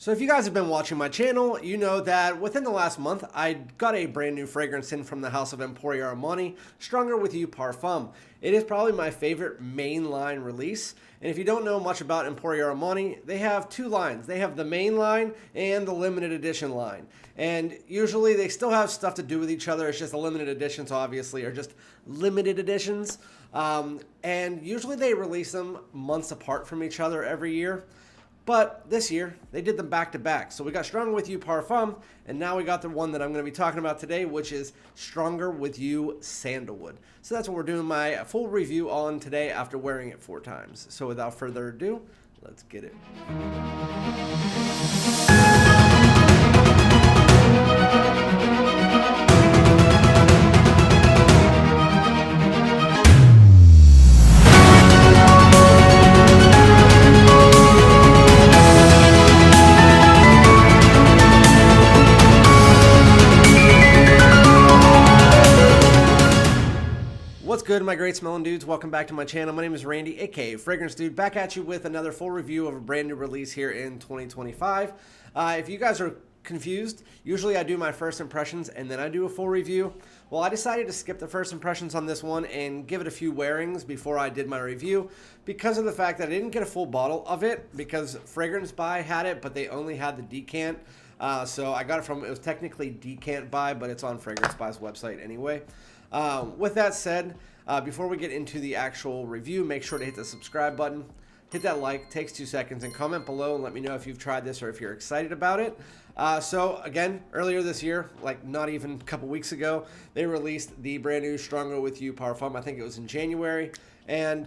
So if you guys have been watching my channel, you know that within the last month, I got a brand new fragrance in from the house of Emporio Armani, Stronger With You Parfum. It is probably my favorite mainline release. And if you don't know much about Emporio Armani, they have two lines. They have the main line and the limited edition line. And usually they still have stuff to do with each other. It's just the limited editions, obviously, are just limited editions. And usually they release them months apart from each other every year. But this year, they did them back to back. So we got Stronger With You Parfum, and now we got the one that I'm going to be talking about today, which is Stronger With You Sandalwood. So that's what we're doing my full review on today after wearing it 4 times. So without further ado, let's get it. What's good, my great smelling dudes? Welcome back to my channel. My name is Randy, aka Fragrance Dude, back at you with another full review of a brand new release here in 2025. If you guys are confused, usually I do my first impressions and then I do a full review. Well, I decided to skip the first impressions on this one and give it a few wearings before I did my review because of the fact that I didn't get a full bottle of it because Fragrance By had it, but they only had the decant. So I got it from, it was technically Decant By, but it's on Fragrance By's website anyway. With that said, before we get into the actual review, make sure to hit the subscribe button, hit that like, takes 2 seconds, and comment below and let me know if you've tried this or if you're excited about it. So again, earlier this year, like not even a couple weeks ago, they released the brand new Stronger With You Parfum. I think it was in January, and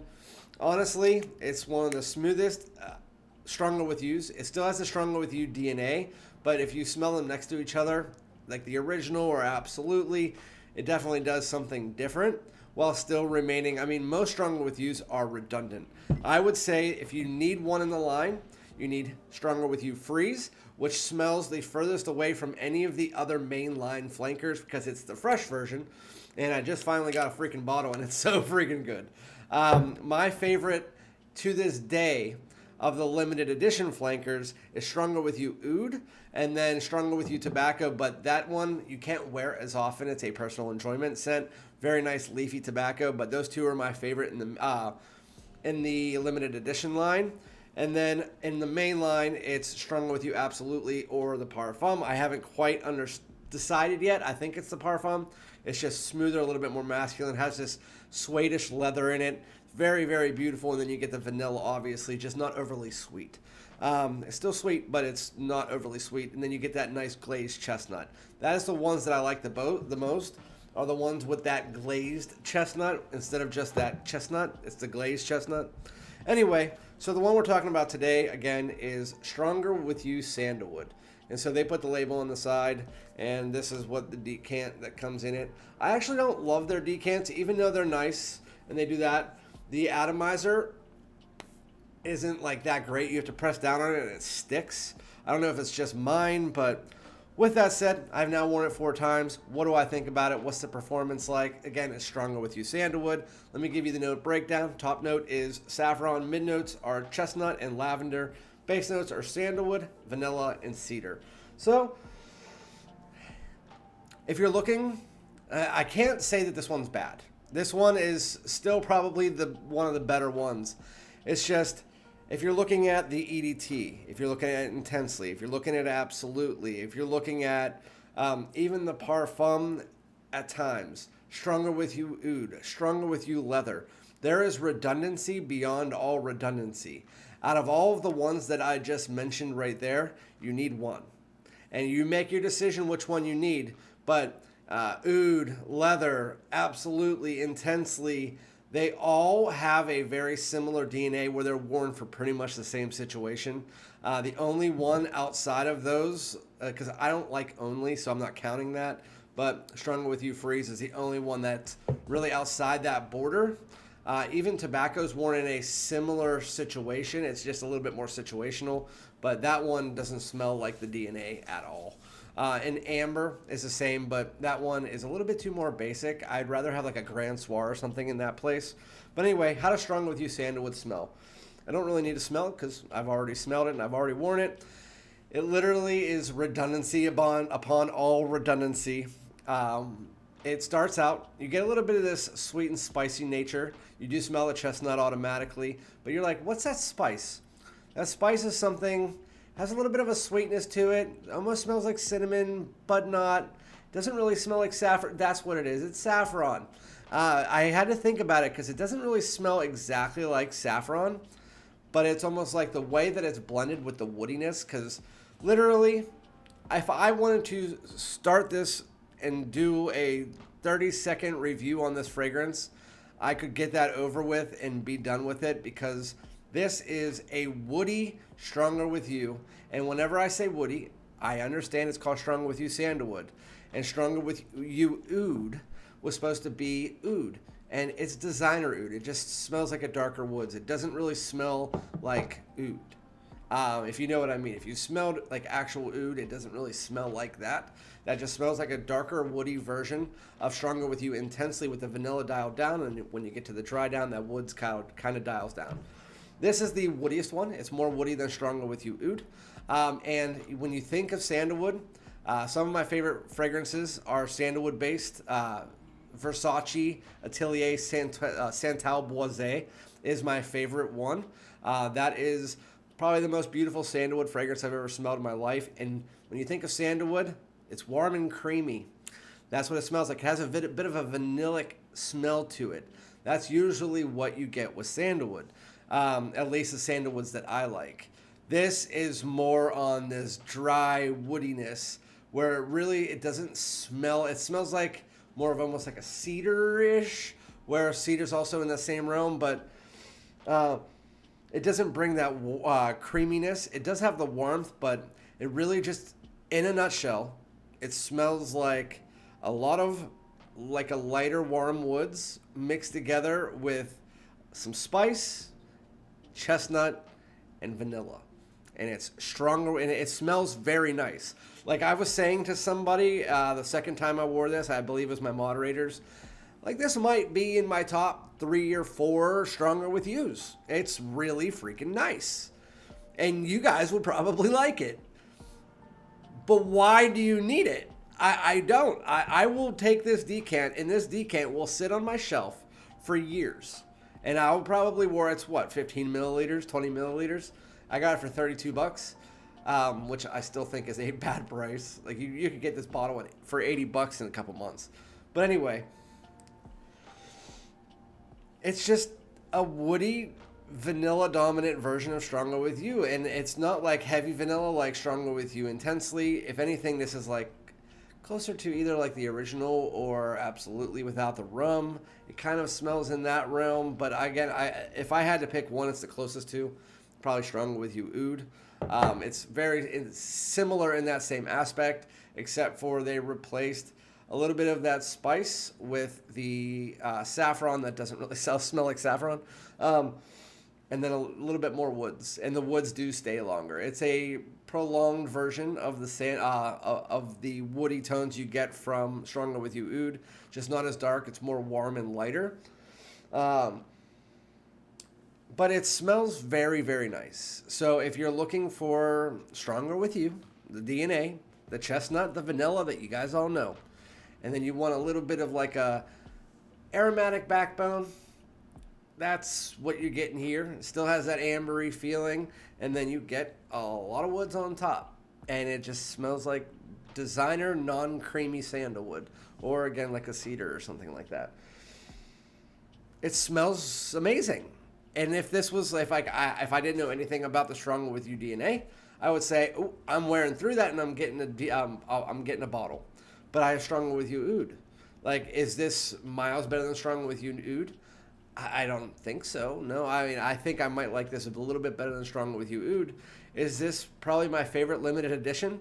honestly, it's one of the smoothest Stronger With Yous. It still has the Stronger With You DNA, but if you smell them next to each other, like the original or Absolutely, it definitely does something different while still remaining. I mean, most Stronger With Yous are redundant. I would say if you need one in the line, you need Stronger With You Freeze, which smells the furthest away from any of the other mainline flankers because it's the fresh version. And I just finally got a freaking bottle and it's so freaking good. My favorite to this day of the limited edition flankers is Stronger With You Oud and then Stronger With You Tobacco, but that one you can't wear as often. It's a personal enjoyment scent. Very nice leafy tobacco, but those two are my favorite in the limited edition line. And then in the main line, it's Stronger With You Absolutely or the Parfum. I haven't quite decided yet. I think it's the Parfum. It's just smoother, a little bit more masculine, has this suede-ish leather in it. Very, very beautiful, and then you get the vanilla, obviously, just not overly sweet. It's still sweet, but it's not overly sweet, and then you get that nice glazed chestnut. That is the ones that I like the most, are the ones with that glazed chestnut instead of just that chestnut. It's the glazed chestnut. Anyway, so the one we're talking about today, again, is Stronger With You Sandalwood. And so they put the label on the side, and this is what the decant that comes in it. I actually don't love their decants, even though they're nice, and they do that. The atomizer isn't like that great. You have to press down on it and it sticks. I don't know if it's just mine, but with that said, I've now worn it 4 times. What do I think about it? What's the performance like? Again, it's Stronger With You Sandalwood. Let me give you the note breakdown. Top note is saffron. Mid notes are chestnut and lavender. Base notes are sandalwood, vanilla, and cedar. So if you're looking, I can't say that this one's bad. This one is still probably one of the better ones. It's just, if you're looking at the EDT, if you're looking at it Intensely, if you're looking at Absolutely, if you're looking at even the Parfum at times, Stronger With You Oud, Stronger With You Leather, there is redundancy beyond all redundancy. Out of all of the ones that I just mentioned right there, you need one. And you make your decision which one you need, but Oud, Leather, Absolutely, Intensely, they all have a very similar DNA where they're worn for pretty much the same situation. The only one outside of those, because I don't like only, so I'm not counting that, but Stronger With You Freeze is the only one that's really outside that border. Even tobacco's worn in a similar situation. It's just a little bit more situational, but that one doesn't smell like the DNA at all. And amber is the same, but that one is a little bit too more basic. I'd rather have like a Grand Soir or something in that place. But anyway, how does Stronger With You Sandalwood smell? I don't really need to smell it because I've already smelled it and I've already worn it. It literally is redundancy upon all redundancy. It starts out, you get a little bit of this sweet and spicy nature. You do smell the chestnut automatically, but you're like, what's that spice? That spice is something, has a little bit of a sweetness to it. Almost smells like cinnamon, but not. Doesn't really smell like saffron. That's what it is. It's saffron. I had to think about it because it doesn't really smell exactly like saffron, but it's almost like the way that it's blended with the woodiness. Because literally, if I wanted to start this and do a 30-second review on this fragrance, I could get that over with and be done with it, because this is a woody Stronger With You. And whenever I say woody, I understand it's called Stronger With You Sandalwood. And Stronger With You Oud was supposed to be oud. And it's designer oud. It just smells like a darker woods. It doesn't really smell like oud. If you know what I mean. If you smelled like actual oud, it doesn't really smell like that. That just smells like a darker woody version of Stronger With You intensely, with the vanilla dialed down. And when you get to the dry down, that woods kind of dials down. This is the woodiest one. It's more woody than Stronger With You Oud. And when you think of sandalwood, some of my favorite fragrances are sandalwood based. Versace Atelier Santal Boisé is my favorite one. That is probably the most beautiful sandalwood fragrance I've ever smelled in my life. And when you think of sandalwood, it's warm and creamy. That's what it smells like. It has a bit of a vanillic smell to it. That's usually what you get with sandalwood, at least the sandalwoods that I like. This is more on this dry woodiness, where it doesn't smell. It smells like more of almost like a cedar-ish, where cedar's also in the same realm, but it doesn't bring that creaminess. It does have the warmth, but it really just, in a nutshell, it smells like a lot of like a lighter warm woods mixed together with some spice, chestnut, and vanilla. And it's stronger, and it smells very nice. Like I was saying to somebody the second time I wore this, I believe it was my moderators, like this might be in my top 3 or 4 Stronger With Yous. It's really freaking nice. And you guys would probably like it. But why do you need it? I don't. I will take this decant, and this decant will sit on my shelf for years. And I'll probably wear, it's what, 15 milliliters, 20 milliliters? I got it for $32, which I still think is a bad price. Like you could get this bottle for $80 in a couple months. But anyway, it's just a woody, vanilla dominant version of Stronger With You. And it's not like heavy vanilla like Stronger With You Intensely. If anything, this is like closer to either like the original or Absolutely Without the Rum. It kind of smells in that realm. But again, if I had to pick one, it's the closest to probably Stronger With You Oud. It's very similar in that same aspect, except for they replaced a little bit of that spice with the saffron that doesn't really smell like saffron, and then a little bit more woods, and the woods do stay longer. It's a prolonged version of the woody tones you get from Stronger With You Oud, just not as dark. It's more warm and lighter. But it smells very, very nice. So if you're looking for Stronger With You, the DNA, the chestnut, the vanilla that you guys all know, and then you want a little bit of like a aromatic backbone, that's what you're getting here. It still has that ambery feeling, and then you get a lot of woods on top, and it just smells like designer non-creamy sandalwood, or again like a cedar or something like that. It smells amazing. And if I didn't know anything about the Stronger With You DNA, I would say, oh, I'm wearing through that, and I'm getting a bottle. But I have Stronger With You Oud. Like, is this miles better than Stronger With You Oud? I don't think so. No, I mean, I think I might like this a little bit better than Stronger With You Oud. Is this probably my favorite limited edition?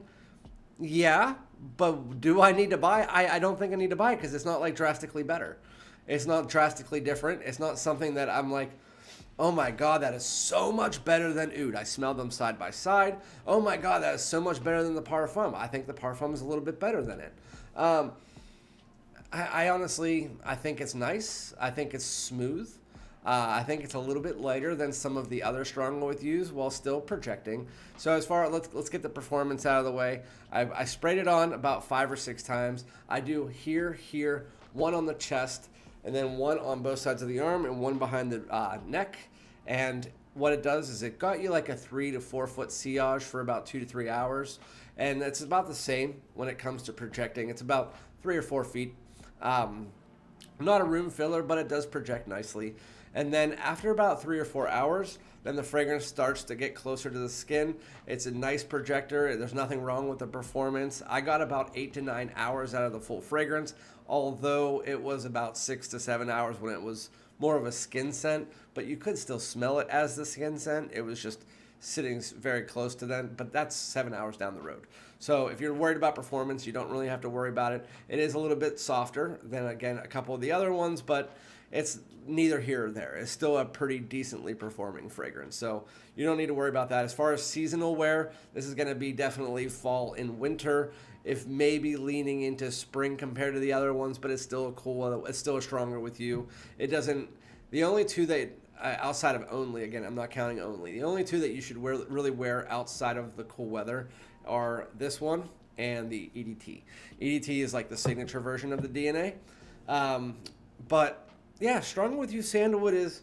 Yeah, but do I need to buy? I don't think I need to buy it, because it's not like drastically better. It's not drastically different. It's not something that I'm like, oh my God, that is so much better than Oud. I smelled them side by side. Oh my God, that is so much better than the Parfum. I think the Parfum is a little bit better than it. I honestly think it's nice. I think it's smooth. I think it's a little bit lighter than some of the other Stronger With Yous while still projecting. So as far, let's get the performance out of the way. I sprayed it on about 5 or 6 times. I do here, one on the chest, and then one on both sides of the arm, and one behind the neck. And what it does is it got you like a 3 to 4 foot sillage for about 2 to 3 hours. And it's about the same when it comes to projecting. It's about 3 or 4 feet. Not a room filler, but it does project nicely. And then after about 3 or 4 hours, then the fragrance starts to get closer to the skin. It's a nice projector. There's nothing wrong with the performance. I got about 8 to 9 hours out of the full fragrance, although it was about 6 to 7 hours when it was more of a skin scent, but you could still smell it as the skin scent. It was just sitting very close to them, but that's 7 hours down the road. So if you're worried about performance, you don't really have to worry about it. It is a little bit softer than, again, a couple of the other ones, but it's neither here or there. It's still a pretty decently performing fragrance, so you don't need to worry about that. As far as seasonal wear, this is going to be definitely fall and winter, if maybe leaning into spring compared to the other ones, but it's still a cool, it's still a Stronger With You. It doesn't, the only two that, outside of Only, again, I'm not counting Only, the only two that you should really wear outside of the cool weather are this one and the EDT. EDT is like the signature version of the DNA. But yeah, Stronger With You Sandalwood is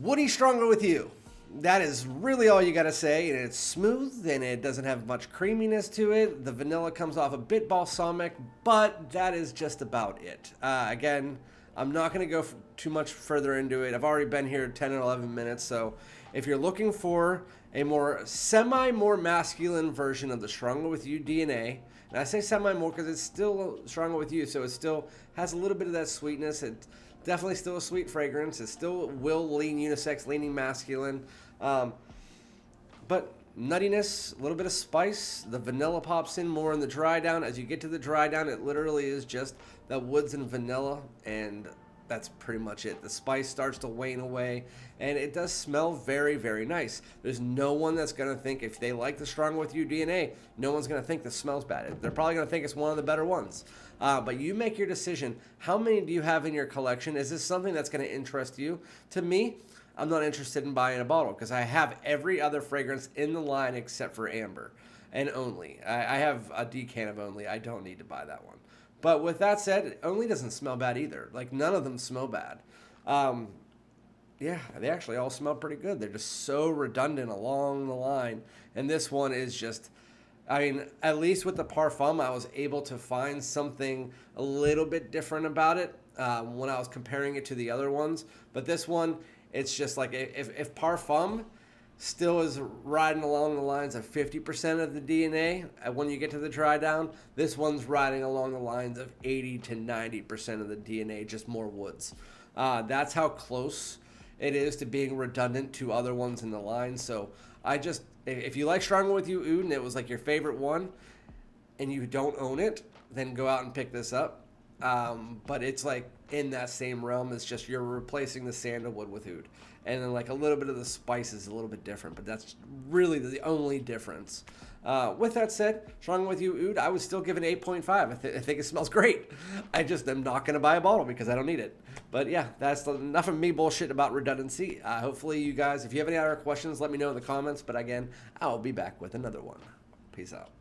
woody Stronger With You. That is really all you got to say, and it's smooth, and it doesn't have much creaminess to it. The vanilla comes off a bit balsamic, but that is just about it. Again, I'm not going to go too much further into it. I've already been here 10 and 11 minutes, so if you're looking for a more masculine version of the Stronger With You DNA, and I say semi-more because it's still Stronger With You, so it still has a little bit of that sweetness. It's definitely still a sweet fragrance. It still will lean unisex, leaning masculine. But nuttiness, a little bit of spice. The vanilla pops in more in the dry down. As you get to the dry down, it literally is just the woods and vanilla, and that's pretty much it. The spice starts to wane away, and it does smell very, very nice. There's no one that's going to think, if they like the Stronger With You DNA, no one's going to think this smells bad. They're probably going to think it's one of the better ones. But you make your decision. How many do you have in your collection? Is this something that's going to interest you? To me, I'm not interested in buying a bottle because I have every other fragrance in the line except for Amber and Only. I have a decan of Only. I don't need to buy that one. But with that said, it Only doesn't smell bad either. Like, none of them smell bad. Yeah, they actually all smell pretty good. They're just so redundant along the line. And this one is just, I mean, at least with the Parfum, I was able to find something a little bit different about it when I was comparing it to the other ones. But this one, it's just like, if Parfum still is riding along the lines of 50% of the DNA when you get to the dry down, this one's riding along the lines of 80 to 90% of the DNA, just more woods. That's how close it is to being redundant to other ones in the line. So if you like Stronger With You Oud and it was like your favorite one and you don't own it, then go out and pick this up. But it's like in that same realm. It's just you're replacing the Sandalwood with Oud. And then like a little bit of the spice is a little bit different, but that's really the only difference. With that said, Stronger With You Oud, I would still give it 8.5. I think it smells great. I just am not going to buy a bottle because I don't need it. But yeah, that's enough of me bullshit about redundancy. Hopefully you guys, if you have any other questions, let me know in the comments. But again, I'll be back with another one. Peace out.